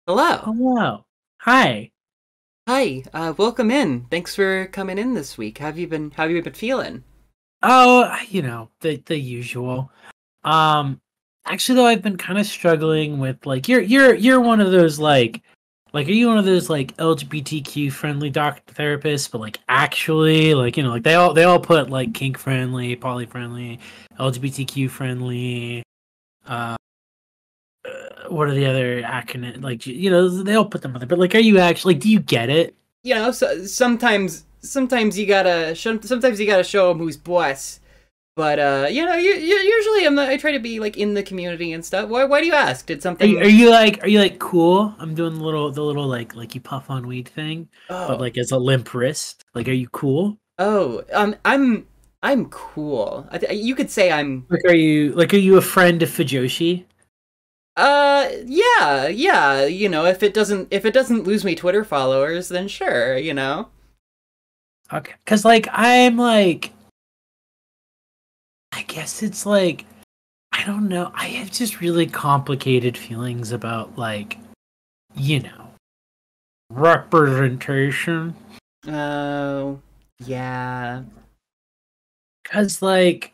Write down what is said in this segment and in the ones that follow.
Hello. Hello. Hi. Hi. Welcome in. Thanks for coming in this week. How have you been feeling? Oh, the usual. Um Actually though I've been kind of struggling with like you're one of those are you one of those like LGBTQ friendly doctor therapists, but like actually like they all put like kink friendly, poly friendly, LGBTQ friendly, uh what are the other acronym, like they all put them on there, but like are you actually, do you get it? Sometimes you gotta show them who's boss. But usually I try to be like in the community and stuff. Why do you ask? Did Are you, are something? you like are you like cool? I'm doing the little like you puff on weed thing, but Oh, like as a limp wrist. Like, are you cool? I'm cool. You could say I'm. Are you a friend of Fujoshi? Yeah, yeah. If it doesn't lose me Twitter followers, then sure. Okay, because like I'm like, I guess it's like, I don't know. I have just really complicated feelings about like, you know representation. Oh, yeah. Because like,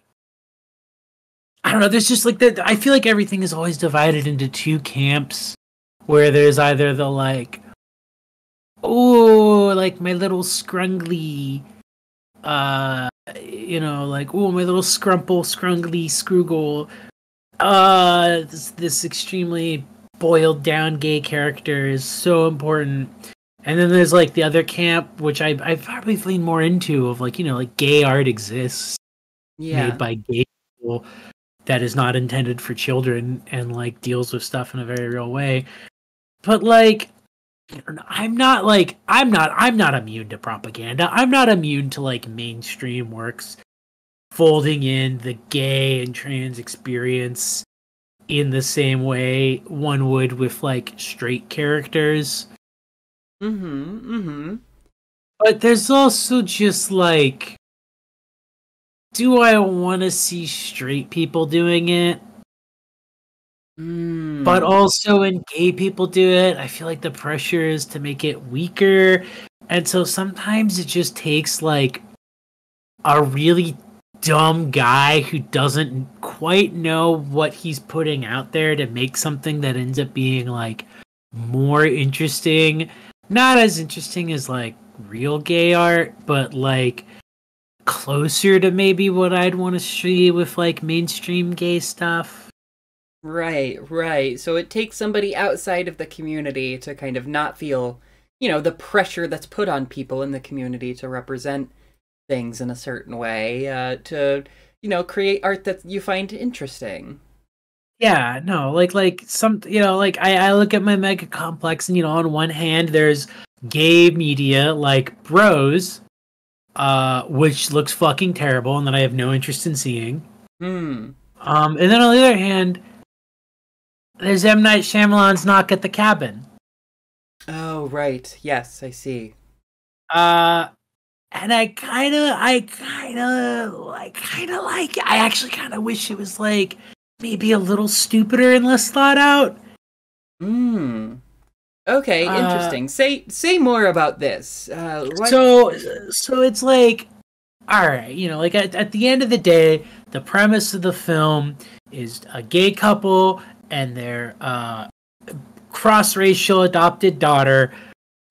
I don't know. There's just like that. I feel like everything is always divided into two camps, where there's either the like, oh, like my little scrungly, like, oh, my little scrumple, scrungly, scroogle, this extremely boiled down gay character is so important. And then there's like the other camp, which I probably lean more into, of like, like gay art exists, made Yeah. by gay people, that is not intended for children and like deals with stuff in a very real way. But like, I'm not immune to propaganda. I'm not immune to like mainstream works folding in the gay and trans experience in the same way one would with like straight characters. Mm-hmm. Mm-hmm. But there's also just like, do I want to see straight people doing it? But Mm. also when gay people do it, I feel like the pressure is to make it weaker. And so sometimes it just takes like a really dumb guy who doesn't quite know what he's putting out there to make something that ends up being like more interesting. Not as interesting as like real gay art, but like closer to maybe what I'd want to see with like mainstream gay stuff. Right, right. So it takes somebody outside of the community to kind of not feel, the pressure that's put on people in the community to represent things in a certain way, to, create art that you find interesting. Yeah, no, like some, like I look at my mega complex, and on one hand there's gay media like Bros, which looks fucking terrible and that I have no interest in seeing. Hmm. And then on the other hand, there's M. Night Shyamalan's Knock at the Cabin. Oh, right. Yes, I see. Uh, and I actually kind of wish it was like maybe a little stupider and less thought out. Hmm. Okay, Uh, interesting. Say more about this. What? so, so it's like, all right, like at the end of the day, the premise of the film is a gay couple and their cross-racial adopted daughter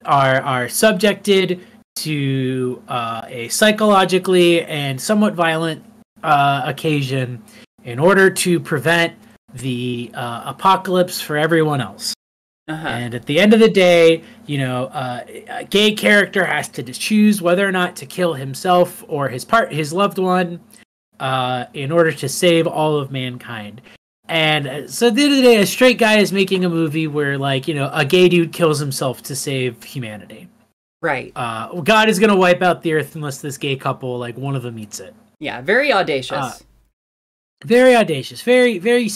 are subjected to a psychologically and somewhat violent occasion in order to prevent the apocalypse for everyone else. Uh-huh. And at the end of the day, a gay character has to choose whether or not to kill himself or his loved one, in order to save all of mankind. And so at the end of the day, a straight guy is making a movie where, like, a gay dude kills himself to save humanity. Right. God is gonna wipe out the earth unless this gay couple, like, one of them eats it. Yeah, very Uh, audacious. Very audacious, very, very,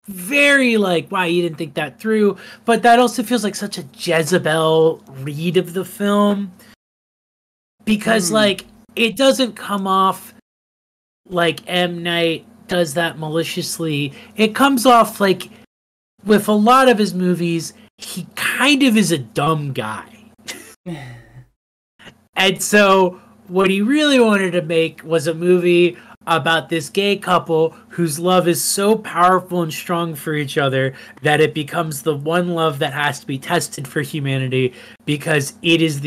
very like, wow, you didn't think that through. But that also feels like such a Jezebel read of the film, because Hmm. like it doesn't come off like M. Night does that maliciously. It comes off like, with a lot of his movies, he kind of is a dumb guy. And so what he really wanted to make was a movie about this gay couple whose love is so powerful and strong for each other that it becomes the one love that has to be tested for humanity, because it is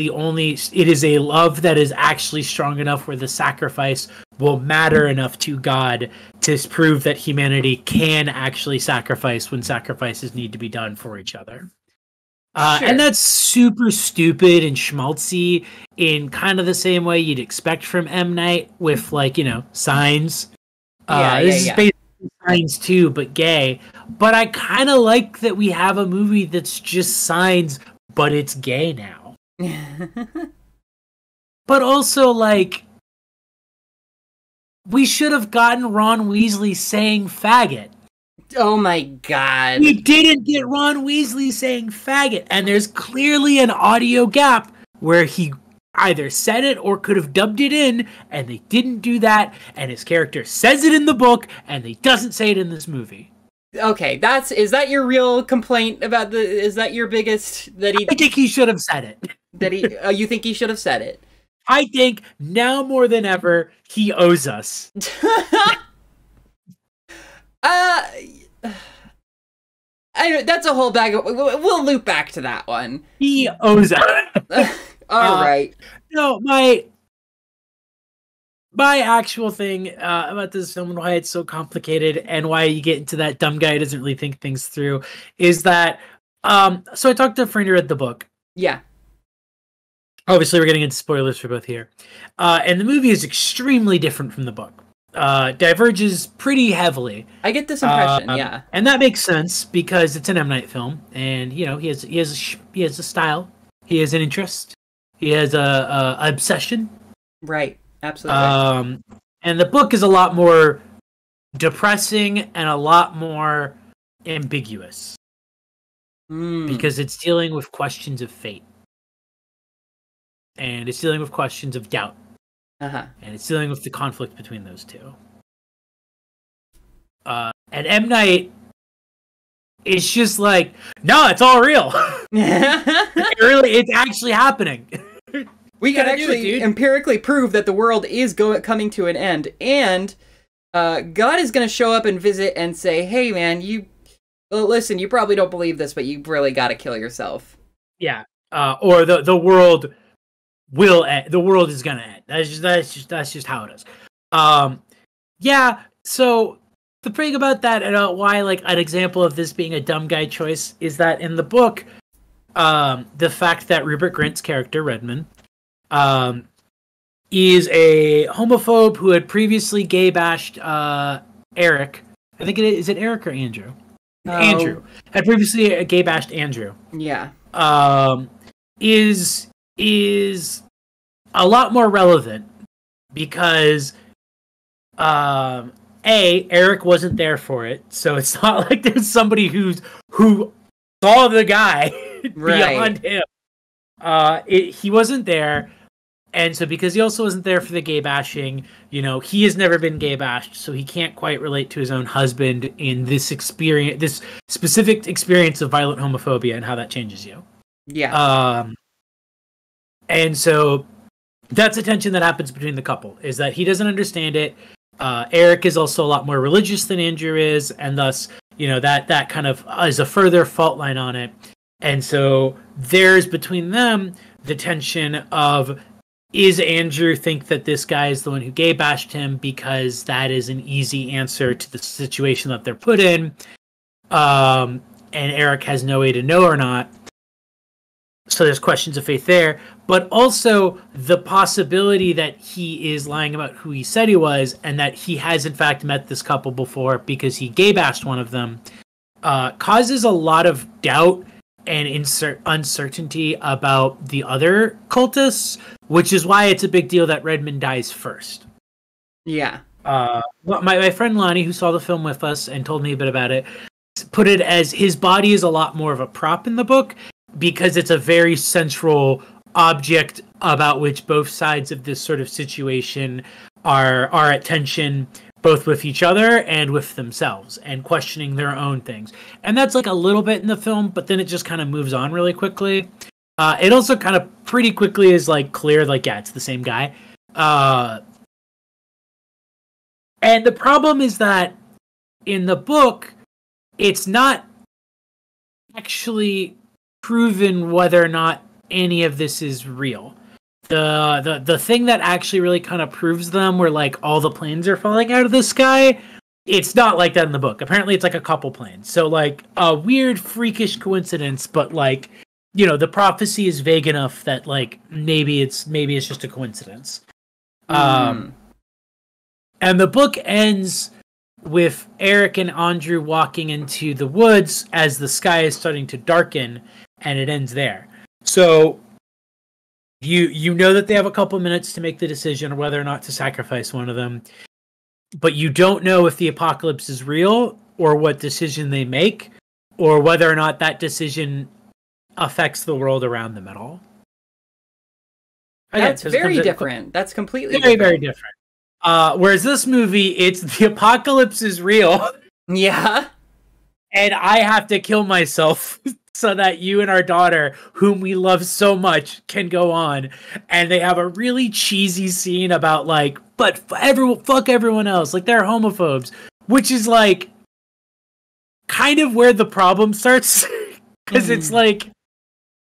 a love that is actually strong enough where the sacrifice will matter enough to God to prove that humanity can actually sacrifice when sacrifices need to be done for each other. Sure. And that's super stupid and schmaltzy in kind of the same way you'd expect from M. Night with, like, Signs. This is basically Signs too, but gay. But I kind of like that we have a movie that's just Signs, but it's gay now. But also, like, we should have gotten Ron Weasley saying faggot. Oh my god. We didn't get Ron Weasley saying faggot, and there's clearly an audio gap where he either said it or could have dubbed it in, and they didn't do that, and his character says it in the book, and he doesn't say it in this movie. Okay, is that your real complaint about is that your biggest, that he... I think he should have said it. That he, you think he should have said it? I think now more than ever, he owes us. That's a whole bag of... We'll loop back to that one. He owes us. All right. No, my actual thing about this film and why it's so complicated and why you get into that dumb guy who doesn't really think things through is that, so I talked to a friend who read the book. Yeah. Obviously, we're getting into spoilers for both here. And the movie is extremely different from the book. Diverges pretty heavily. I get this impression, yeah. And that makes sense because it's an M. Night film, and he has a style, he has an interest, he has a obsession. Right, absolutely. And the book is a lot more depressing and a lot more ambiguous because it's dealing with questions of fate, and it's dealing with questions of doubt. And it's dealing with the conflict between those two. And M. Night is just like, no, it's all real. It's actually happening. We can actually empirically prove that the world is coming to an end, and God is going to show up and visit and say, "Hey, man, listen, you probably don't believe this, but you really got to kill yourself." Yeah, or the world will end. The world is gonna end. That's just how it is. Yeah. So the thing about that and why, like, an example of this being a dumb guy choice is that in the book, the fact that Rupert Grint's character Redmond is a homophobe who had previously gay bashed Eric. I think is it Eric or Andrew? Oh. Andrew had previously gay bashed Andrew. Yeah. Is a lot more relevant because Eric wasn't there for it, so it's not like there's somebody who saw the guy beyond him. He wasn't there, and so because he also wasn't there for the gay bashing, he has never been gay bashed, so he can't quite relate to his own husband in this experience, this specific experience of violent homophobia and how that changes you. Yeah. And so that's a tension that happens between the couple, is that he doesn't understand it. Eric is also a lot more religious than Andrew is, and thus, that kind of is a further fault line on it. And so there's between them the tension of, is Andrew think that this guy is the one who gay bashed him because that is an easy answer to the situation that they're put in, and Eric has no way to know or not. So there's questions of faith there, but also the possibility that he is lying about who he said he was, and that he has in fact met this couple before because he gay bashed one of them, causes a lot of doubt and uncertainty about the other cultists, which is why it's a big deal that Redmond dies first. Yeah. My friend Lonnie, who saw the film with us and told me a bit about it, put it as his body is a lot more of a prop in the book, because it's a very central object about which both sides of this sort of situation are at tension, both with each other and with themselves, and questioning their own things. And that's like a little bit in the film, but then it just kind of moves on really quickly. It also kind of pretty quickly is like clear, like, yeah, it's the same guy. And the problem is that in the book, it's not actually proven whether or not any of this is real. The thing that actually really kind of proves them, where like all the planes are falling out of the sky, it's not like that in the book. Apparently it's like a couple planes. So like a weird freakish coincidence, but like, you know, the prophecy is vague enough that like maybe it's just a coincidence. And the book ends with Eric and Andrew walking into the woods as the sky is starting to darken, and it ends there. So you know that they have a couple minutes to make the decision of whether or not to sacrifice one of them, but you don't know if the apocalypse is real or what decision they make, or whether or not that decision affects the world around them at all. That's very different. That's completely very, very different. Whereas this movie, it's the apocalypse is real. Yeah. And I have to kill myself so that you and our daughter, whom we love so much, can go on. And they have a really cheesy scene about like, but fuck everyone else. Like, they're homophobes. Which is like kind of where the problem starts. Because it's like,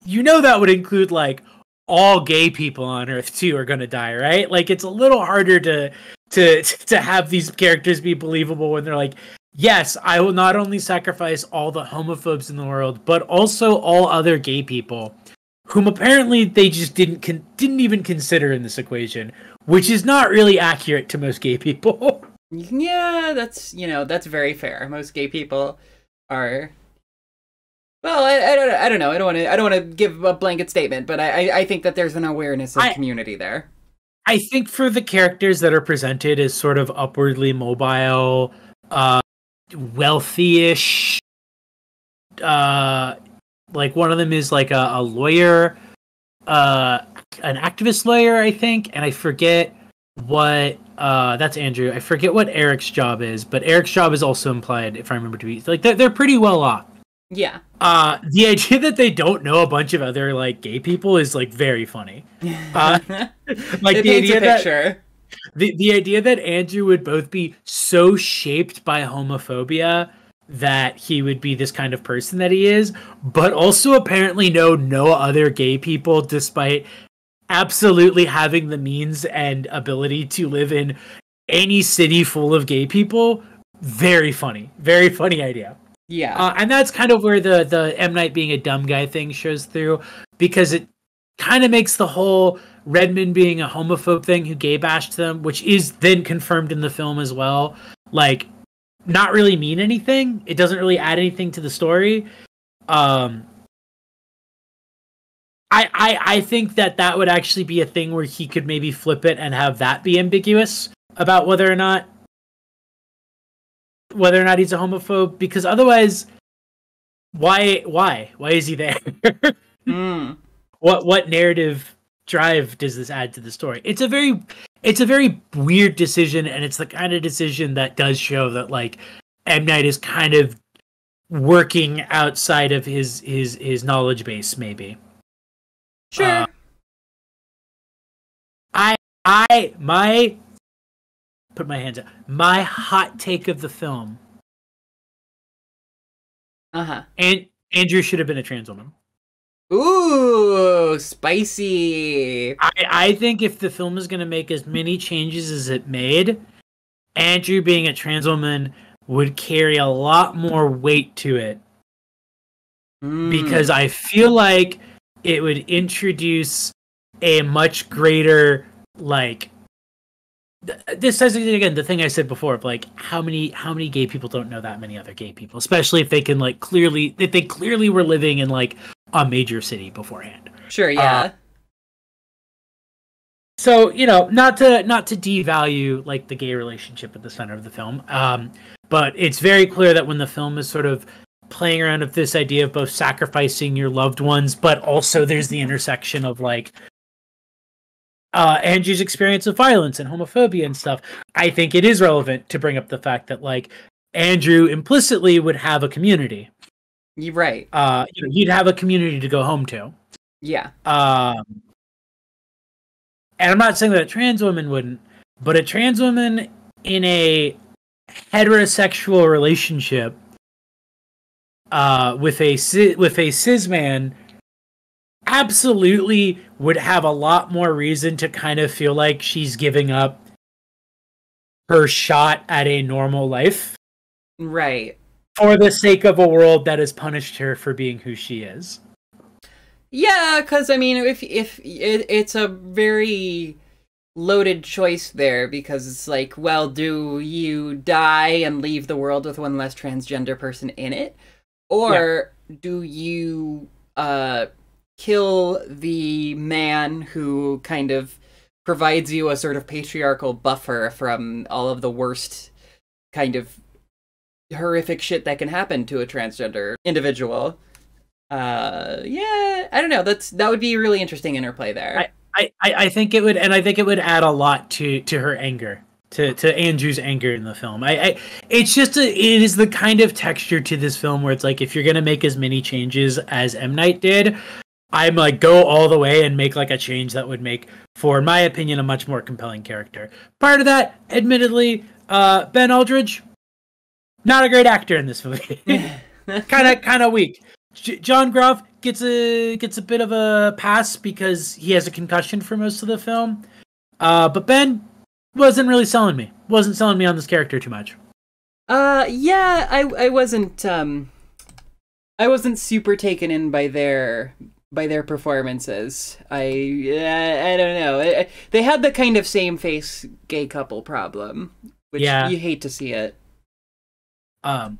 you know, that would include like all gay people on Earth too are gonna die, right? Like, it's a little harder to have these characters be believable when they're like, yes, I will not only sacrifice all the homophobes in the world, but also all other gay people, whom apparently they just didn't even consider in this equation, which is not really accurate to most gay people. Yeah, that's very fair. Most gay people are. Well, I don't know. I don't want to give a blanket statement, but I think that there's an awareness of community there. I think for the characters that are presented as sort of upwardly mobile, wealthy-ish, like one of them is like a lawyer, an activist lawyer, I think, and I forget what that's Andrew. I forget what Eric's job is, but Eric's job is also implied, if I remember to be like they're pretty well off. Yeah. The idea that they don't know a bunch of other like gay people is like very funny. Like the idea that the idea that Andrew would both be so shaped by homophobia that he would be this kind of person that he is, but also apparently know no other gay people despite absolutely having the means and ability to live in any city full of gay people. Very funny idea. Yeah. And that's kind of where the M. Night being a dumb guy thing shows through, because it kind of makes the whole Redmond being a homophobe thing who gay bashed them, which is then confirmed in the film as well, like, not really mean anything. It doesn't really add anything to the story. I think that would actually be a thing where he could maybe flip it and have that be ambiguous about whether or not he's a homophobe, because otherwise, why is he there? What narrative drive does this add to the story? It's a very weird decision, and it's the kind of decision that does show that like M. Night is kind of working outside of his knowledge base, maybe. Sure. Put my hands up. My hot take of the film. And Andrew should have been a trans woman. Ooh, spicy. I think if the film is going to make as many changes as it made, Andrew being a trans woman would carry a lot more weight to it. Because I feel like it would introduce a much greater, like, this says again the thing I said before of like how many gay people don't know that many other gay people, especially if they can like if they clearly were living in like a major city beforehand. Sure, yeah. So, you know, not to devalue like the gay relationship at the center of the film, but it's very clear that when the film is sort of playing around with this idea of both sacrificing your loved ones, but also there's the intersection of like Andrew's experience of violence and homophobia and stuff, I think it is relevant to bring up the fact that like Andrew implicitly would have a community. You're right. He'd have a community to go home to. Yeah. And I'm not saying that a trans woman wouldn't, but a trans woman in a heterosexual relationship with a cis man absolutely would have a lot more reason to kind of feel like she's giving up her shot at a normal life. Right. For the sake of a world that has punished her for being who she is. Yeah, because I mean, if it's a very loaded choice there, because it's like, well, do you die and leave the world with one less transgender person in it, or do you kill the man who kind of provides you a sort of patriarchal buffer from all of the worst kind of horrific shit that can happen to a transgender individual? Yeah, I don't know. That would be a really interesting interplay there. I think it would, and I think it would add a lot to her anger, to Andrew's anger in the film. It's just it is the kind of texture to this film where it's like, if you're gonna make as many changes as M. Night did, I'm like, go all the way and make like a change that would make, for in my opinion, a much more compelling character. Part of that, admittedly, Ben Aldridge, not a great actor in this movie. kind of weak. John Groff gets a bit of a pass because he has a concussion for most of the film. But Ben wasn't really selling me. Wasn't selling me on this character too much. Yeah, I wasn't super taken in by their performances. I don't know. They had the kind of same face gay couple problem, which you hate to see it. And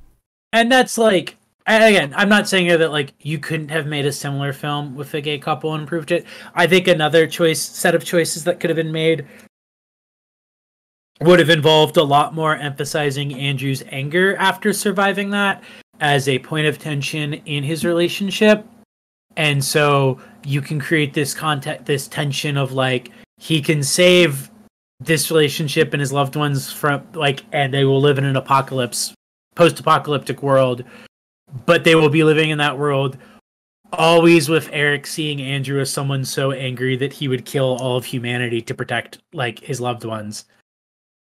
that's like, again, I'm not saying that like you couldn't have made a similar film with a gay couple and improved it. I think another set of choices that could have been made would have involved a lot more emphasizing Andrew's anger after surviving that as a point of tension in his relationship. And so you can create this tension of like, he can save this relationship and his loved ones from like, and they will live in an post-apocalyptic world, but they will be living in that world always with Eric seeing Andrew as someone so angry that he would kill all of humanity to protect like his loved ones.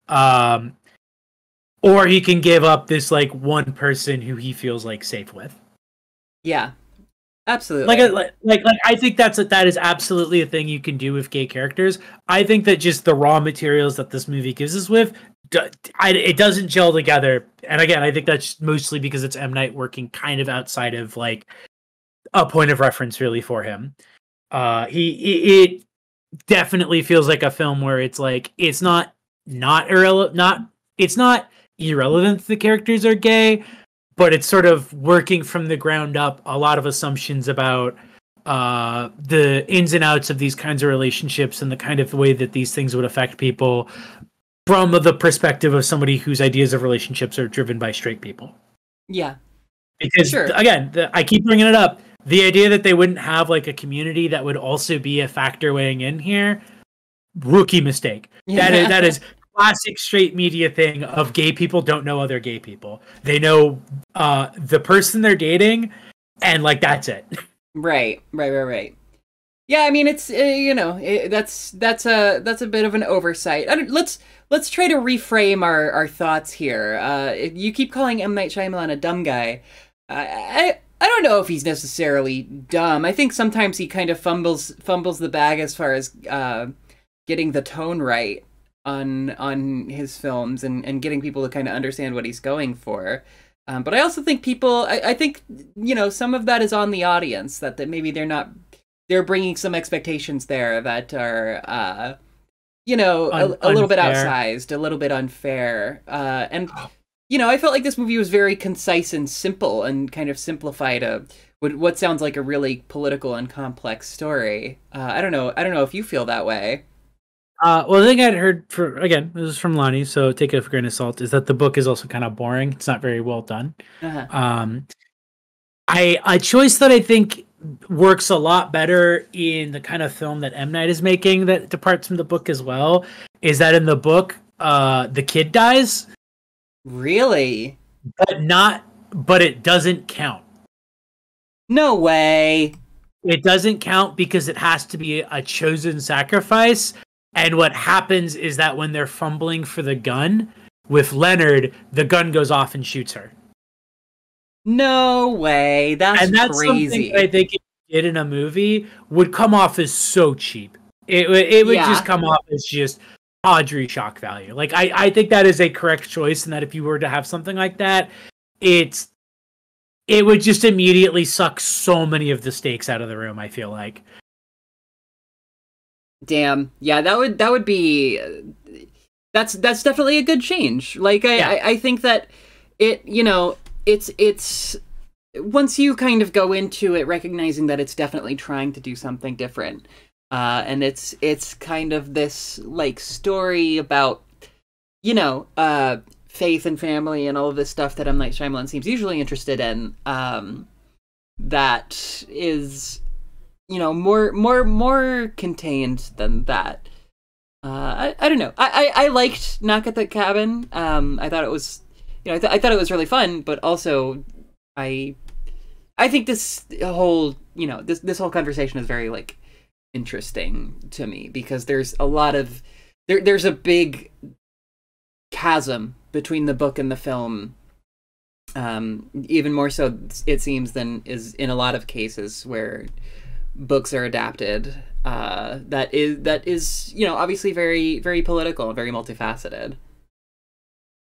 Or he can give up this like one person who he feels like safe with. Yeah, absolutely. Like I think that is absolutely a thing you can do with gay characters. I think that just the raw materials that this movie gives us with, it doesn't gel together. And again, I think that's mostly because it's M. Night working kind of outside of like a point of reference really for him. It definitely feels like a film where it's like, it's not irrelevant that the characters are gay, but it's sort of working from the ground up a lot of assumptions about the ins and outs of these kinds of relationships and the kind of way that these things would affect people from the perspective of somebody whose ideas of relationships are driven by straight people. Yeah. Because, again, I keep bringing it up, the idea that they wouldn't have like a community that would also be a factor weighing in here, rookie mistake. Yeah. That is classic straight media thing of gay people don't know other gay people. They know the person they're dating, and like that's it. Right. Yeah, I mean it's that's a bit of an oversight. Let's try to reframe our thoughts here. You keep calling M. Night Shyamalan a dumb guy. I don't know if he's necessarily dumb. I think sometimes he kind of fumbles the bag as far as getting the tone right on his films and getting people to kind of understand what he's going for. But I also think I think some of that is on the audience, that maybe they're bringing some expectations there that are a little bit outsized, a little bit unfair. I felt like this movie was very concise and simple and kind of simplified what sounds like a really political and complex story. I don't know if you feel that way. Well, the thing I'd heard this is from Lonnie, so take it with a grain of salt, is that the book is also kind of boring. It's not very well done. Uh-huh. A choice that I think works a lot better in the kind of film that M. Night is making that departs from the book as well is that in the book, the kid dies. Really? But it doesn't count. No way. It doesn't count because it has to be a chosen sacrifice. And what happens is that when they're fumbling for the gun with Leonard, the gun goes off and shoots her. No way. That's crazy. Something that I think if you did in a movie would come off as so cheap. It would just come off as just tawdry shock value. Like I think that is a correct choice, and that if you were to have something like that, it would just immediately suck so many of the stakes out of the room, I feel like. Damn. Yeah, that would be that's definitely a good change. Like I think that it, you know, it's once you kind of go into it recognizing that it's definitely trying to do something different. And it's kind of this like story about, you know, faith and family and all of this stuff that M. Night Shyamalan seems usually interested in. That is, you know, more contained than that. I don't know. I liked Knock at the Cabin. I thought it was, you know, I thought it was really fun, but also I think this whole, you know, this whole conversation is very like interesting to me because there's a lot of there's a big chasm between the book and the film, even more so it seems than is in a lot of cases where books are adapted. That is you know, obviously very very political and very multifaceted.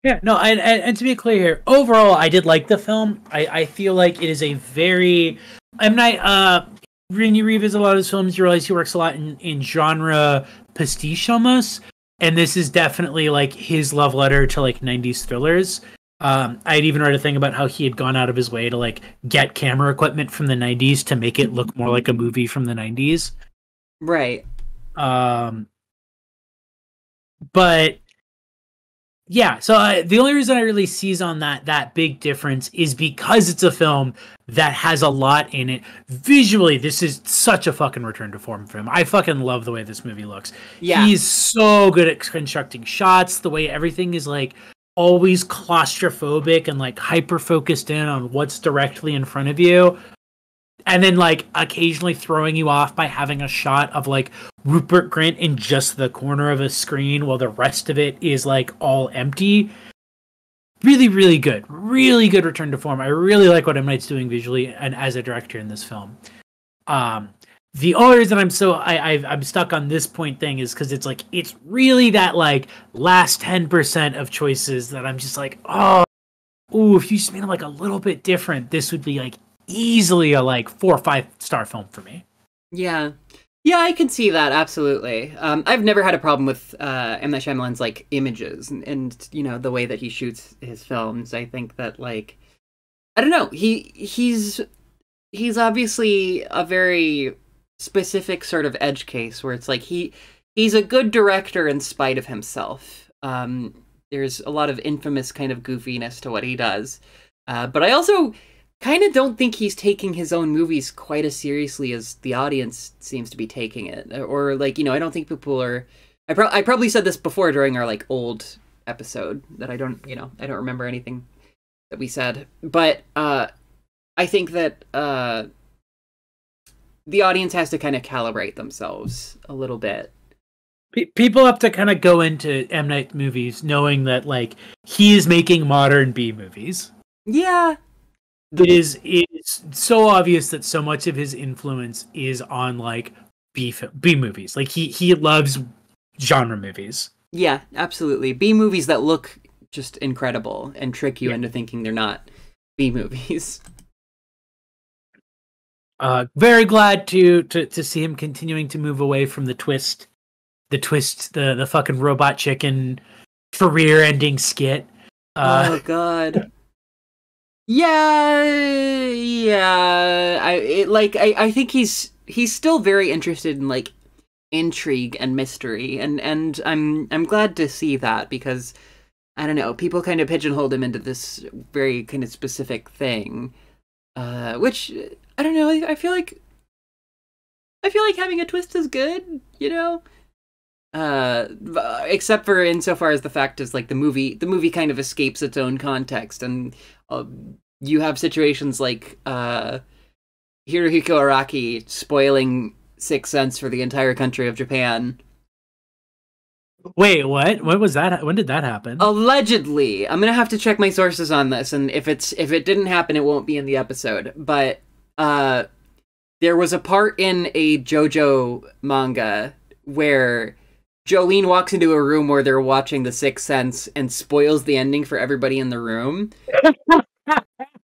Yeah, no, and to be clear here, overall, I did like the film. I feel like it is a very M. Night. When you revisit a lot of his films, you realize he works a lot in genre pastiche almost, and this is definitely like his love letter to like 90s thrillers. I had even read a thing about how he had gone out of his way to like get camera equipment from the 90s to make it look more like a movie from the 90s. Right. But yeah, so the only reason I really seize on that big difference is because it's a film that has a lot in it. Visually, this is such a fucking return to form for him. I fucking love the way this movie looks. Yeah. He's so good at constructing shots, the way everything is like always claustrophobic and like hyper focused in on what's directly in front of you. And then like occasionally throwing you off by having a shot of like Rupert Grint in just the corner of a screen while the rest of it is like all empty. Really, really good. Really good return to form. I really like what M. Night's doing visually and as a director in this film. The only reason I'm I'm stuck on this point thing is because it's like it's really that like last 10% of choices that I'm just like, if you just made them like a little bit different, this would be like easily a like 4 or 5 star film for me. Yeah, I can see that absolutely. I've never had a problem with M. Night Shyamalan's like images and you know the way that he shoots his films. I think that like I don't know, he's obviously a very specific sort of edge case where it's like he's a good director in spite of himself. There's a lot of infamous kind of goofiness to what he does, but I also kind of don't think he's taking his own movies quite as seriously as the audience seems to be taking it. Or like, you know, I don't think people are... I probably said this before during our like old episode that I don't remember anything that we said. But I think that the audience has to kind of calibrate themselves a little bit. People have to kind of go into M. Night movies knowing that like he is making modern B movies. Yeah. It is so obvious that so much of his influence is on like B movies. Like he loves genre movies. Yeah, absolutely. B movies that look just incredible and trick you into thinking they're not B movies. Very glad to see him continuing to move away from the fucking robot chicken career-ending skit. Oh God. Yeah. I think he's still very interested in like intrigue and mystery, and I'm glad to see that because I don't know, people kind of pigeonholed him into this very kind of specific thing, which I don't know. I feel like having a twist is good, you know. Except for insofar as the fact is like the movie kind of escapes its own context, and you have situations like Hirohiko Araki spoiling Sixth Sense for the entire country of Japan. Wait, what? When was that? When did that happen? Allegedly, I'm gonna have to check my sources on this, and if it didn't happen, it won't be in the episode. But there was a part in a JoJo manga where Jolene walks into a room where they're watching The Sixth Sense and spoils the ending for everybody in the room.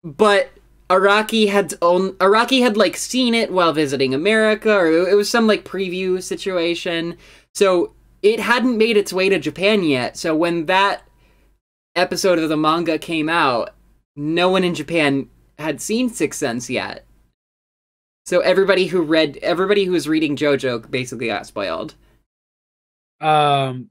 But Araki had like seen it while visiting America, or it was some like preview situation. So it hadn't made its way to Japan yet. So when that episode of the manga came out, no one in Japan had seen Sixth Sense yet. So everybody who was reading JoJo basically got spoiled. I'm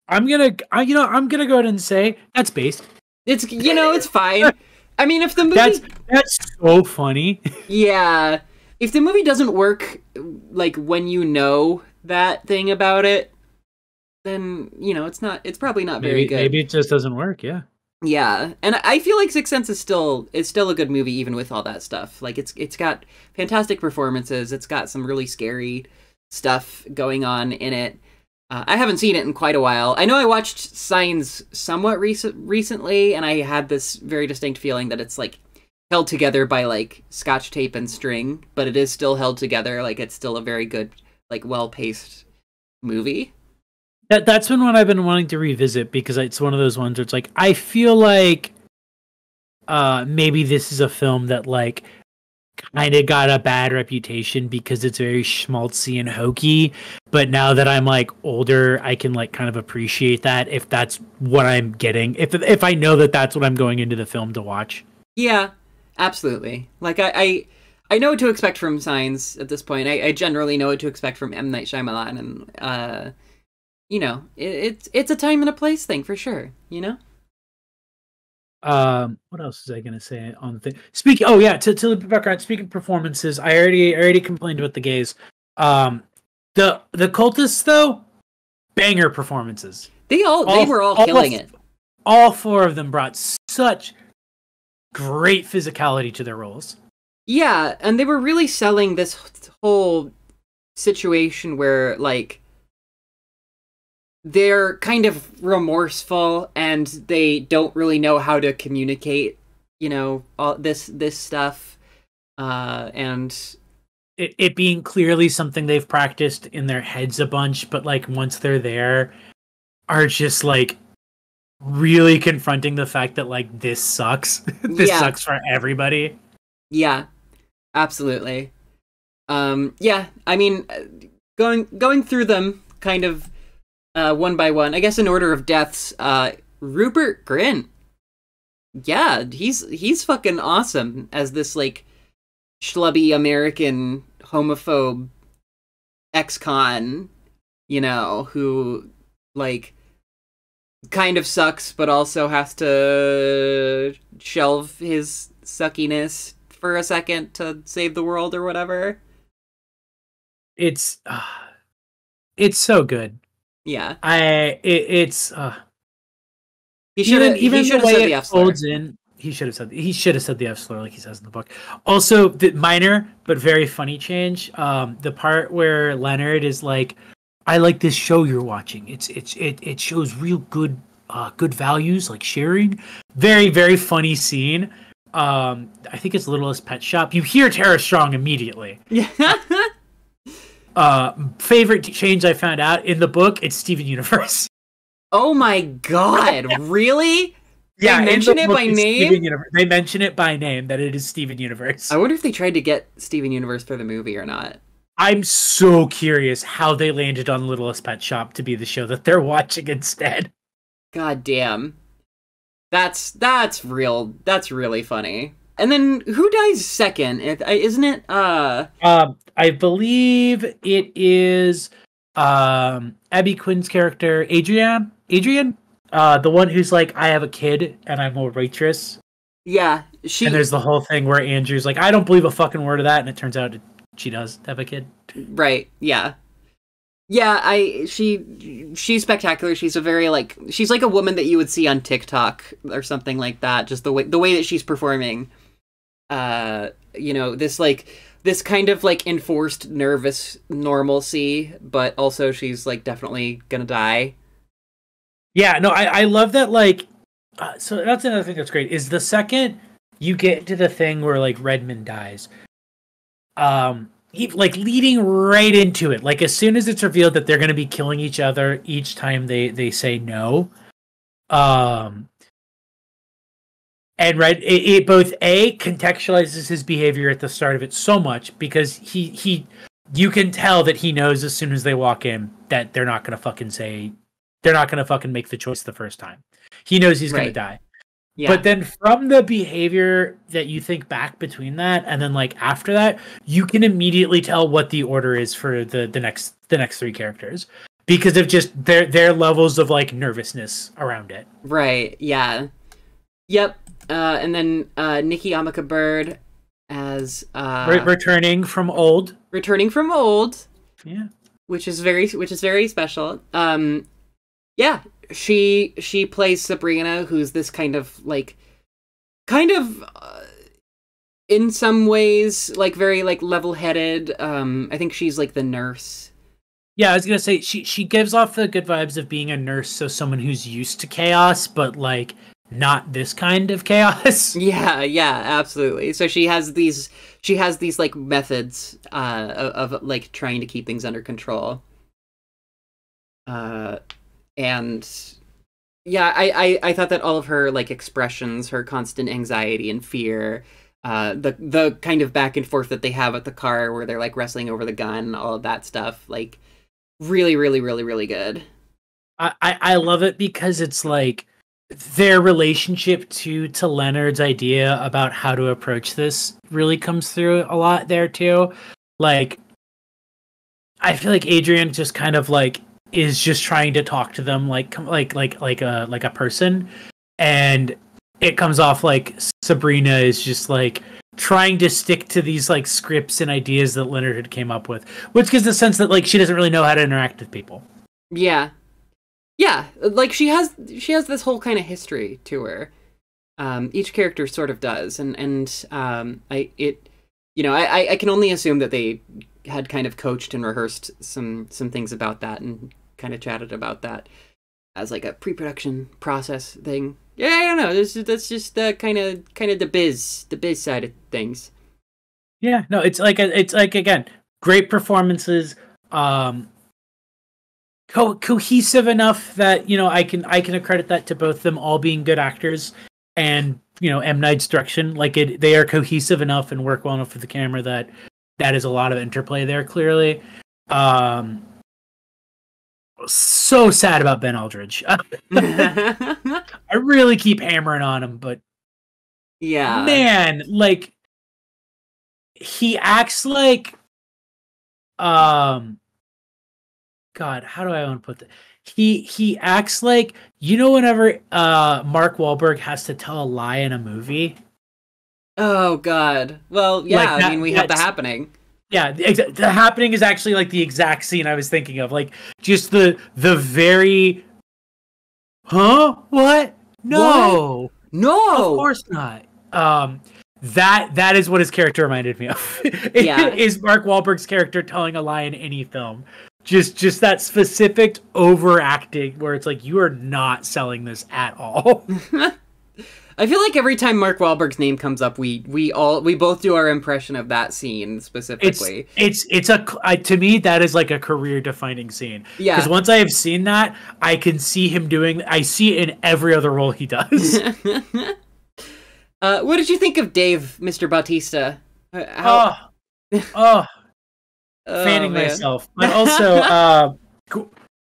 gonna go ahead and say that's based. It's fine. I mean, if the movie that's so funny. Yeah, if the movie doesn't work, like when you know that thing about it, then it's probably not very good. Maybe it just doesn't work. Yeah. Yeah, and I feel like Sixth Sense is still a good movie even with all that stuff. Like it's got fantastic performances. It's got some really scary stuff going on in it. I haven't seen it in quite a while. I know I watched Signs somewhat recently, and I had this very distinct feeling that it's like held together by like scotch tape and string, but it is still held together. Like it's still a very good, like well-paced movie. That's been what I've been wanting to revisit, because it's one of those ones where it's like, I feel like maybe this is a film that like kind of got a bad reputation because it's very schmaltzy and hokey, but now that I'm like older, I can like kind of appreciate that if that's what I'm getting, if I know that that's what I'm going into the film to watch. Yeah, absolutely. Like I know what to expect from Signs at this point. I generally know what to expect from M. Night Shyamalan, and it's a time and a place thing for sure, What else was I gonna say on the thing? To the background, speaking of performances, I already complained about the gays. The cultists though, banger performances. They were all killing it. All four of them brought such great physicality to their roles. Yeah, and they were really selling this whole situation where like they're kind of remorseful and they don't really know how to communicate, all this stuff, and it being clearly something they've practiced in their heads a bunch, but like once they're there, are just like really confronting the fact that like this sucks. This sucks for everybody. Yeah, absolutely. Yeah, I mean, going through them kind of one by one, I guess in order of deaths. Rupert Grint, yeah, he's fucking awesome as this like schlubby American homophobe ex-con, who like kind of sucks but also has to shelve his suckiness for a second to save the world or whatever. It's so good. Yeah. He should have said the F slur. He should have said the F slur like he says in the book. Also, the minor but very funny change. The part where Leonard is like, "I like this show you're watching. It shows real good values like sharing." Very, very funny scene. I think it's Littlest Pet Shop. You hear Tara Strong immediately. Yeah. Favorite change I found out in the book, it's Steven Universe. Oh my god, really? Yeah, they mention it by name? They mention it by name that it is Steven Universe. I wonder if they tried to get Steven Universe for the movie or not. I'm so curious how they landed on Littlest Pet Shop to be the show that they're watching instead. God damn. That's real. That's really funny. And then who dies second? Isn't it I believe it is Abby Quinn's character, Adrian? The one who's like, I have a kid and I'm a waitress. Yeah, And there's the whole thing where Andrew's like, I don't believe a fucking word of that, and it turns out she does have a kid. Right, yeah. Yeah, she's spectacular. She's a very she's like a woman that you would see on TikTok or something like that. Just the way that she's performing. This kind of enforced nervous normalcy, but also she's definitely gonna die. Yeah, no, I love that. So that's another thing that's great is the second you get into the thing where Redmond dies, leading right into it. As soon as it's revealed that they're going to be killing each other each time they say no, and it both contextualizes his behavior at the start of it so much because you can tell that he knows as soon as they walk in that they're not going to fucking make the choice the first time. He knows he's going to die. Yeah. But then from the behavior that you think back between that and then after that, you can immediately tell what the order is for the next three characters because of just their levels of nervousness around it. Right. Yeah. Yep. And then Nikki Amaka Bird as returning from old. Yeah. Which is very special. Yeah. She plays Sabrina, who's this kind of in some ways very level-headed. I think she's the nurse. Yeah, I was gonna say she gives off the good vibes of being a nurse, so someone who's used to chaos, but not this kind of chaos. Yeah, absolutely. So she has these methods of trying to keep things under control. And yeah, I thought that all of her expressions, her constant anxiety and fear, the kind of back and forth that they have at the car where they're wrestling over the gun, all of that stuff, really, really, really, really good. I love it because it's their relationship to Leonard's idea about how to approach this really comes through a lot there too. I feel Adrian just kind of is just trying to talk to them like a person, and it comes off Sabrina is just trying to stick to these scripts and ideas that Leonard had came up with, which gives the sense that she doesn't really know how to interact with people. Yeah, she has this whole kind of history to her. Each character sort of does, and I can only assume that they had kind of coached and rehearsed some things about that and kind of chatted about that as a pre-production process thing. Yeah, I don't know. That's just kind of the biz side of things. Yeah, no, it's again, great performances, cohesive enough that I can accredit that to both them all being good actors and M. Night's direction. They are cohesive enough and work well enough with the camera that is a lot of interplay there. Clearly, so sad about Ben Aldridge. I really keep hammering on him, but yeah, man, he acts God, how do I want to put that? He acts whenever Mark Wahlberg has to tell a lie in a movie. Oh God. Well, yeah, we have The Happening. Yeah, The Happening is actually the exact scene I was thinking of. Just the very what? No. What? No. Of course not. That is what his character reminded me of. Yeah. Is Mark Wahlberg's character telling a lie in any film. Just that specific overacting where it's you are not selling this at all. I feel every time Mark Wahlberg's name comes up, we both do our impression of that scene specifically. To me that is a career defining scene. Yeah. Because once I have seen that, I can see him I see it in every other role he does. What did you think of Dave, Mr. Bautista? Fanning myself, but also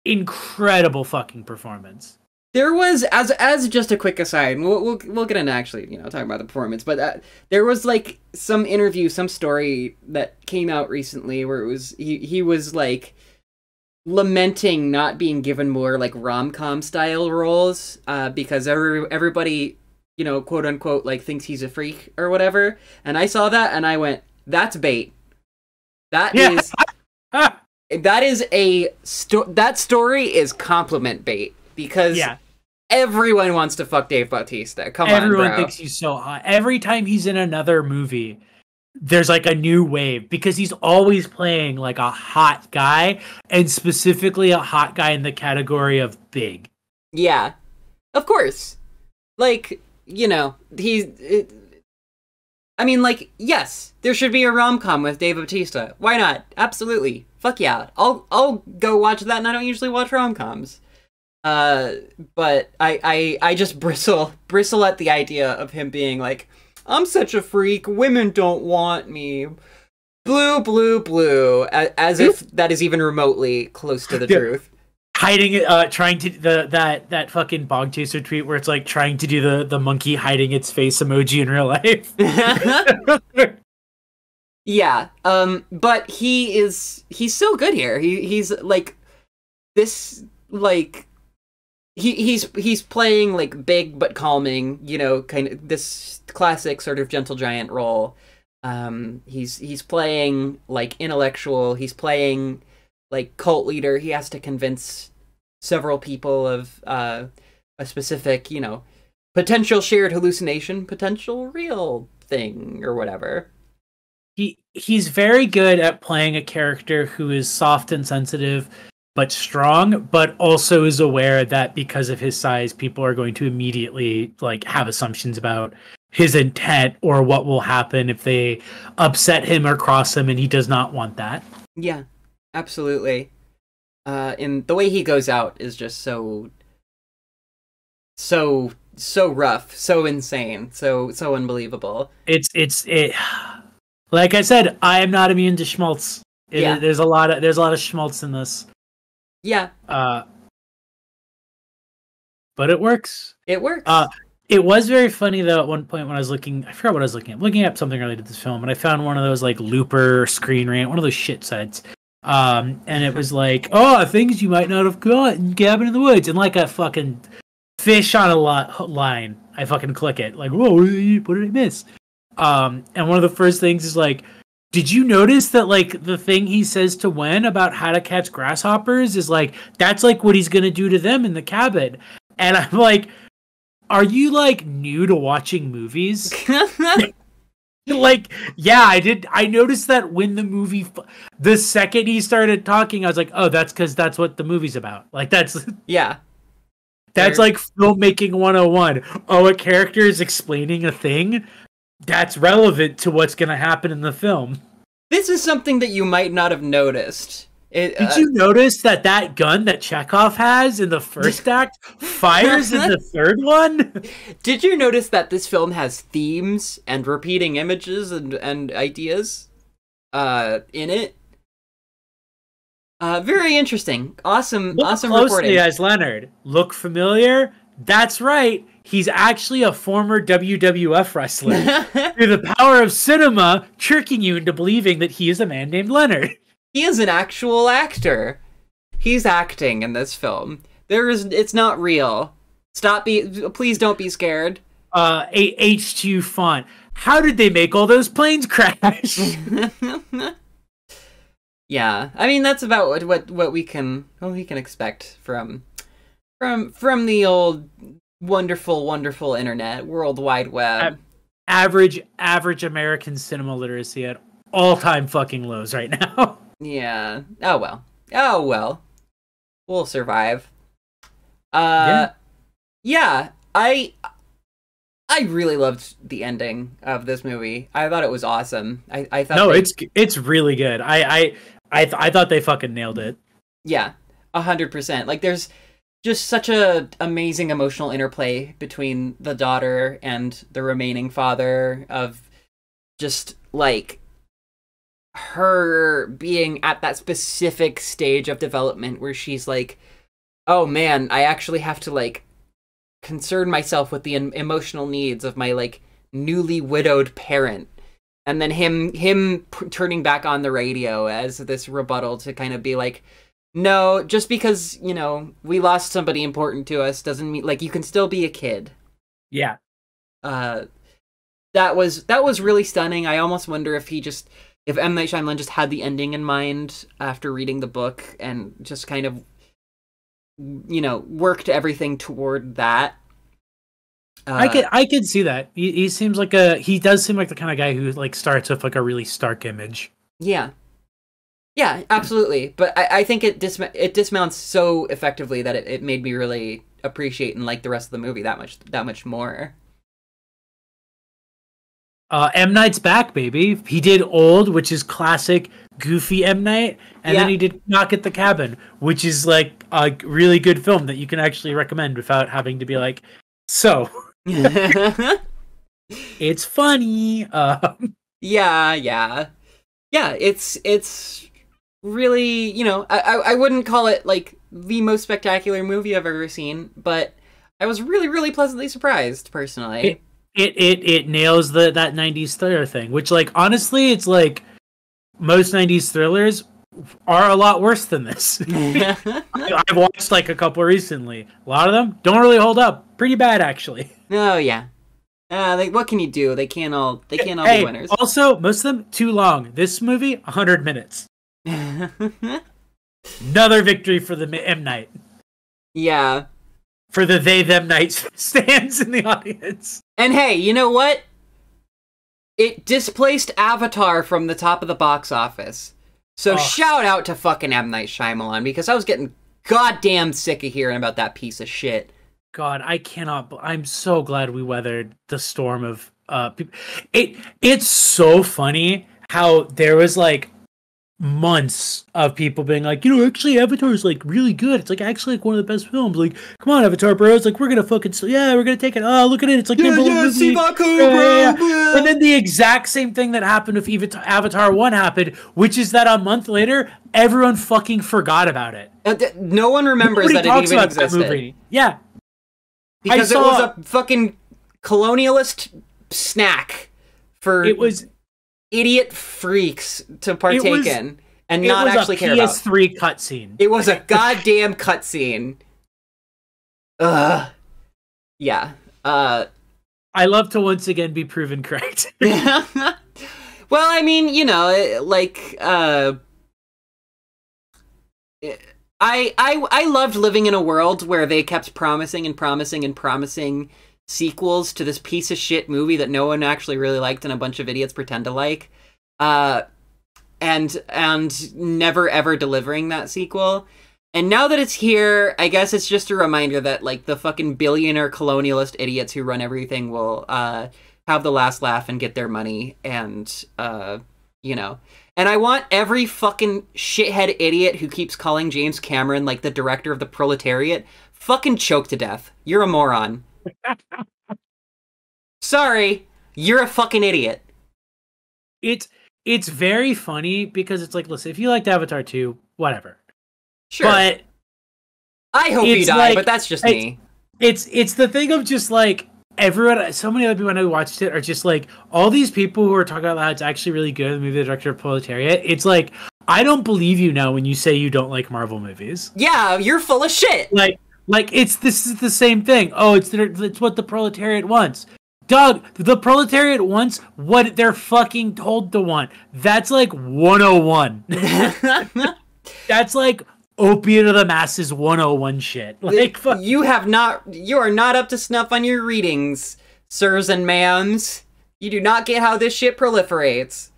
incredible fucking performance. There was, as just a quick aside, we'll get into actually talking about the performance, but there was some interview, some story that came out recently where it was he was lamenting not being given more rom-com style roles because everybody you know, quote unquote, like thinks he's a freak or whatever. And I saw that and I went, that's bait. That Yeah. is that story is compliment bait because Yeah. everyone wants to fuck Dave Bautista. Come on, Everyone bro. thinks he's so hot. Every time he's in another movie, there's like a new wave because he's always playing like a hot guy, and specifically a hot guy in the category of big. Yeah, of course. Like, you know, I mean, like, yes, there should be a rom-com with Dave Bautista. Why not? Absolutely. Fuck yeah. I'll go watch that, and I don't usually watch rom-coms. But I just bristle at the idea of him being like, I'm such a freak, women don't want me. Blue, blue, blue. As if that is even remotely close to the truth. Hiding it, trying to that fucking bog chaser tweet where it's like trying to do the monkey hiding its face emoji in real life. Yeah. But he's so good here. He's like this, like he's playing like big but calming, you know, kind of this classic sort of gentle giant role. He's playing like intellectual. He's playing like cult leader. He has to convince several people of a specific, you know, potential shared hallucination, potential real thing or whatever. He's very good at playing a character who is soft and sensitive but strong, but also is aware that because of his size, people are going to immediately like have assumptions about his intent or what will happen if they upset him or cross him, and he does not want that. Yeah, absolutely. And the way he goes out is just so rough, so insane, so unbelievable. It. Like I said, I am not immune to schmaltz. Yeah. There's a lot of schmaltz in this. Yeah. But it works. It works. It was very funny though at one point when I was looking, I forgot what I was looking up something related to this film, and I found one of those like Looper, Screen Rant, one of those shit sites. And it was like, oh, things you might not have caught in Cabin in the Woods, and like a fucking fish on a line. I fucking click it, like, whoa, what did I miss? And one of the first things is like, did you notice that like the thing he says to Wen about how to catch grasshoppers is like, that's like what he's gonna do to them in the cabin? And I'm like, are you like new to watching movies? Like, yeah, I did. I noticed that when the movie, the second he started talking, I was like, oh, that's because that's what the movie's about. Like, that's yeah. That's like filmmaking 101. Oh, a character is explaining a thing that's relevant to what's going to happen in the film. This is something that you might not have noticed. Did you notice that gun that Chekhov has in the first act fires in the third one? Did you notice that this film has themes and repeating images and ideas in it? Very interesing. Awesome closely reporting. As Leonard. Look familiar? That's right. He's actually a former WWF wrestler. Through the power of cinema, tricking you into believing that he is a man named Leonard. He is an actual actor. He's acting in this film. It's not real. Please don't be scared. H2 font. How did they make all those planes crash? Yeah, I mean that's about what we can expect from the old wonderful internet, World Wide Web. Average American cinema literacy at all-time fucking lows right now. Yeah. Oh well. We'll survive. Yeah. I really loved the ending of this movie. I thought it was awesome. I thought it's really good. I thought they fucking nailed it. Yeah, 100%. Like there's just such a amazing emotional interplay between the daughter and the remaining father, of just like her being at that specific stage of development where she's like, oh man, I actually have to like concern myself with the emotional needs of my like newly widowed parent. And then him turning back on the radio as this rebuttal to kind of be like, no, just because, you know, we lost somebody important to us doesn't mean, like, you can still be a kid. Yeah. that was really stunning. I almost wonder if if M. Night Shyamalan just had the ending in mind after reading the book and just kind of, worked everything toward that. I could see that. He seems like he does seem like the kind of guy who like starts with like a really stark image. Yeah. Yeah, absolutely. But I think it dismounts so effectively that it made me really appreciate and like the rest of the movie that much more. M. Night's back, baby. He did Old, which is classic goofy M. Night, and then he did Knock at the Cabin, which is like a really good film that you can actually recommend without having to be like, so. It's funny. Yeah. It's really, I wouldn't call it like the most spectacular movie I've ever seen, but I was really, really pleasantly surprised personally. It nails that 90s thriller thing, which like honestly it's like most 90s thrillers are a lot worse than this. I've watched like a couple recently. A lot of them don't really hold up. Pretty bad actually. Oh yeah. What can you do? They can't all be winners. Also, most of them too long. This movie 100 minutes. Another victory for the M. Night. Yeah. For the they them night stands in the audience. And hey, you know what? It displaced Avatar from the top of the box office. So shout out to fucking M. Night Shyamalan, because I was getting goddamn sick of hearing about that piece of shit. God, I'm so glad we weathered the storm of people. It's so funny how there was like months of people being like, actually Avatar is like really good. It's like actually like one of the best films. Like, come on, Avatar, bro. It's like we're gonna we're gonna take it. Oh, look at it. It's like bro. And then the exact same thing that happened with Avatar 1 happened, which is that a month later, everyone fucking forgot about it. No one remembers that it even existed. Yeah. Because it was a fucking colonialist snack for idiot freaks to partake in and not actually care about. It was a PS3 cutscene. It was a goddamn cutscene. Ugh. Yeah. I love to once again be proven correct. Well, I mean, I loved living in a world where they kept promising and promising and promising sequels to this piece of shit movie that no one actually really liked and a bunch of idiots pretend to like, and never ever delivering that sequel. And now that it's here, I guess it's just a reminder that like the fucking billionaire colonialist idiots who run everything will have the last laugh and get their money, and And I want every fucking shithead idiot who keeps calling James Cameron like the director of The Proletariat fucking choke to death. You're a moron. Sorry, you're a fucking idiot. It's very funny because it's like, listen, if you liked Avatar 2, whatever. Sure. But I hope you die, but that's just me. It's the thing of just like everyone, so many other people when I watched it are just like, all these people who are talking about how it's actually really good, the movie The Director of Proletariat, it's like, I don't believe you now when you say you don't like Marvel movies. Yeah, you're full of shit. Like this is the same thing. Oh, it's what the proletariat wants. Doug, the proletariat wants what they're fucking told to want. That's like 101. That's like opiate of the masses 101 shit. Like you are not up to snuff on your readings, sirs and ma'ams. You do not get how this shit proliferates.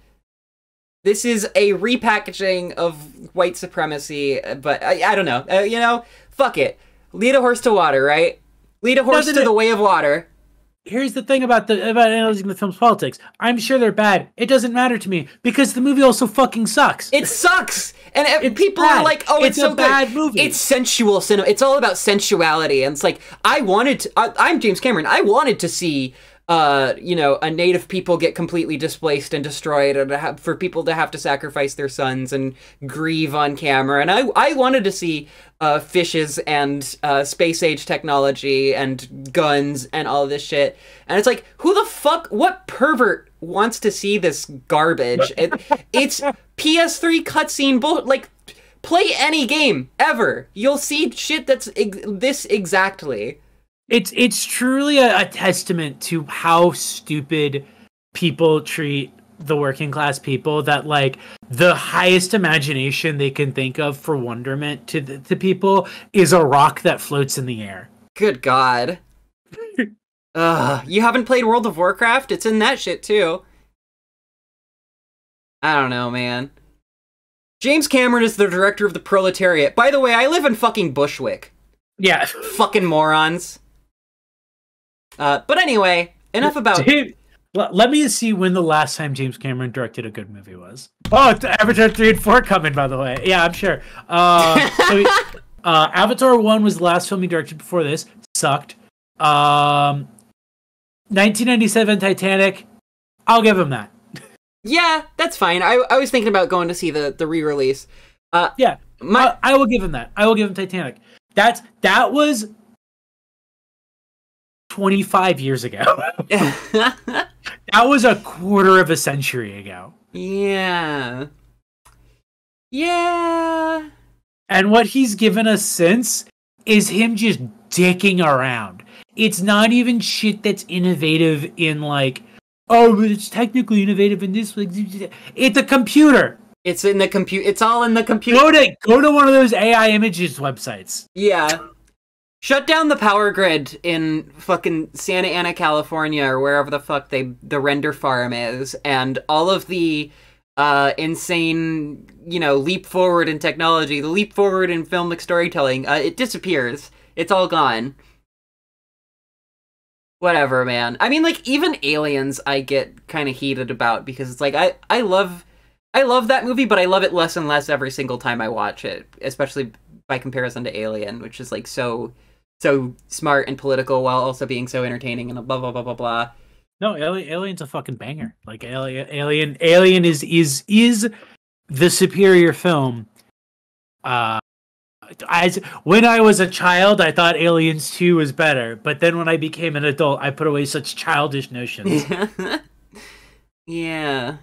This is a repackaging of white supremacy, but I don't know. Fuck it. Lead a horse to water, right? Lead a horse to the way of water. Here's the thing about analyzing the film's politics. I'm sure they're bad. It doesn't matter to me because the movie also fucking sucks. It sucks, and people are like, "Oh, it's so a bad good. Movie. It's sensual cinema. It's all about sensuality." And it's like, I'm James Cameron. I wanted to see, a native people get completely displaced and destroyed, and for people to have to sacrifice their sons and grieve on camera. And I wanted to see fishes and space age technology and guns and all this shit. And it's like, who the fuck, what pervert wants to see this garbage? It's PS3 cutscene bull. Like, play any game ever. You'll see shit that's this exactly. It's truly a testament to how stupid people treat the working class people, that like the highest imagination they can think of for wonderment to people is a rock that floats in the air. Good God. You haven't played World of Warcraft? It's in that shit too. I don't know, man. James Cameron is the director of The Proletariat. By the way, I live in fucking Bushwick. Yeah. Fucking morons. But anyway, enough about... Let me see when the last time James Cameron directed a good movie was. Oh, it's Avatar 3 and 4 coming, by the way. Yeah, I'm sure. Avatar 1 was the last film he directed before this. Sucked. 1997 Titanic. I'll give him that. Yeah, that's fine. I was thinking about going to see the re-release. Yeah, I will give him that. I will give him Titanic. That was 25 years ago. That was a quarter of a century ago. Yeah. Yeah. And what he's given us since is him just dicking around. It's not even shit that's innovative in like, oh, but it's technically innovative in this. It's a computer. It's in the It's all in the computer. Go to one of those AI images websites. Yeah. Shut down the power grid in fucking Santa Ana, California, or wherever the fuck the render farm is, and all of the insane, leap forward in technology, the leap forward in filmic storytelling, it disappears. It's all gone. Whatever, man. I mean, like, even Aliens I get kind of heated about, because it's like, I love that movie, but I love it less and less every single time I watch it, especially by comparison to Alien, which is like so smart and political while also being so entertaining and blah blah blah blah blah. No, Alien's a fucking banger. Like Alien is the superior film. When I was a child, I thought Aliens 2 was better, but then when I became an adult, I put away such childish notions. Yeah.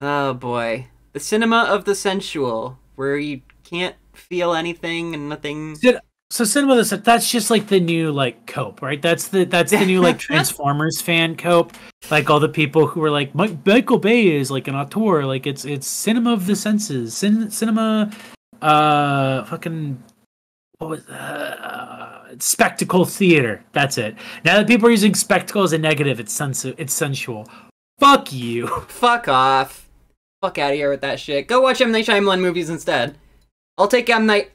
Oh boy. The cinema of the sensual, where you can't feel anything and nothing. So cinema, that's just like the new like cope, right? That's the new like Transformers fan cope. Like all the people who were like Michael Bay is like an auteur, like it's cinema of the senses, cinema, fucking what was spectacle theater. That's it. Now that people are using spectacle as a negative, it's sensual. Fuck you. Fuck off. Fuck out of here with that shit. Go watch M. Night Shyamalan movies instead. I'll take M. Night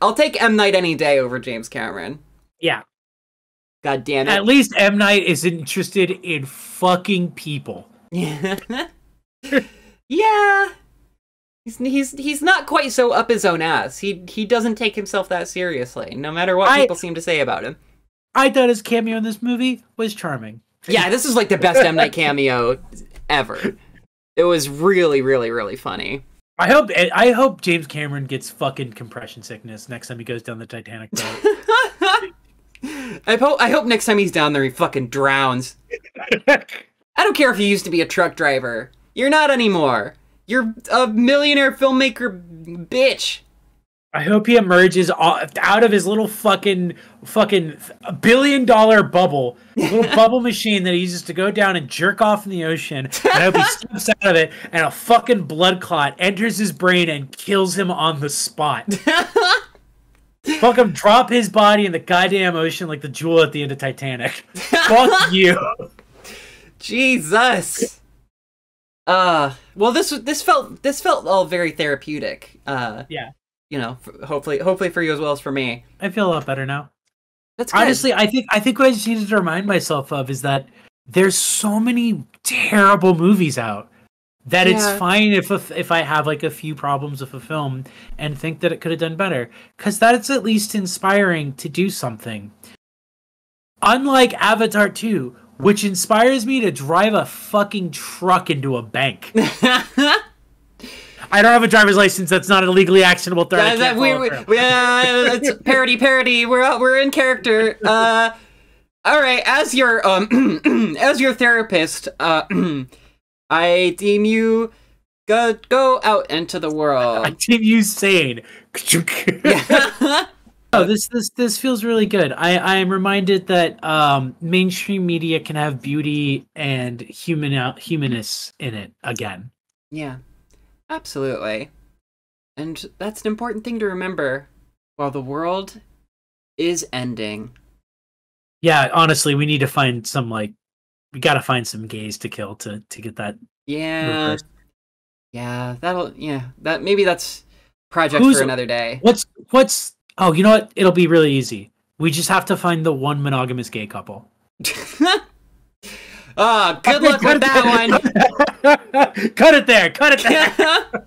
any day over James Cameron. Yeah. God damn it. At least M. Night is interested in fucking people. Yeah. Yeah. He's not quite so up his own ass. He doesn't take himself that seriously, no matter what people seem to say about him. I thought his cameo in this movie was charming. Yeah, this is like the best M. Night cameo ever. It was really, really, really funny. I hope James Cameron gets fucking compression sickness next time he goes down the Titanic boat. I hope next time he's down there he fucking drowns. I don't care if you used to be a truck driver. You're not anymore. You're a millionaire filmmaker bitch. I hope he emerges out of his little fucking $1 billion bubble, little bubble machine that he uses to go down and jerk off in the ocean. And I hope he steps out of it and a fucking blood clot enters his brain and kills him on the spot. Fuck him, drop his body in the goddamn ocean like the jewel at the end of Titanic. Fuck you. Jesus. Well, this felt all very therapeutic. Yeah. Hopefully for you as well as for me. I feel a lot better now. That's good. Honestly, I think what I just needed to remind myself of is that there's so many terrible movies out that it's fine if I have like a few problems with a film and think that it could have done better, because that's at least inspiring to do something. Unlike Avatar 2, which inspires me to drive a fucking truck into a bank. I don't have a driver's license. That's not a legally actionable threat. It's parody. We're in character. All right. As your therapist, I deem you go out into the world. I deem you sane. no, this feels really good. I am reminded that mainstream media can have beauty and humanness in it again. Yeah, absolutely. And that's an important thing to remember while the world is ending. Yeah, honestly, we need to find some we gotta find some gays to kill to get that Yeah. reversed. Yeah, that maybe that's project for another day. What's oh, you know what? It'll be really easy. We just have to find the one monogamous gay couple. Good luck with that one. Cut it there. Cut it there.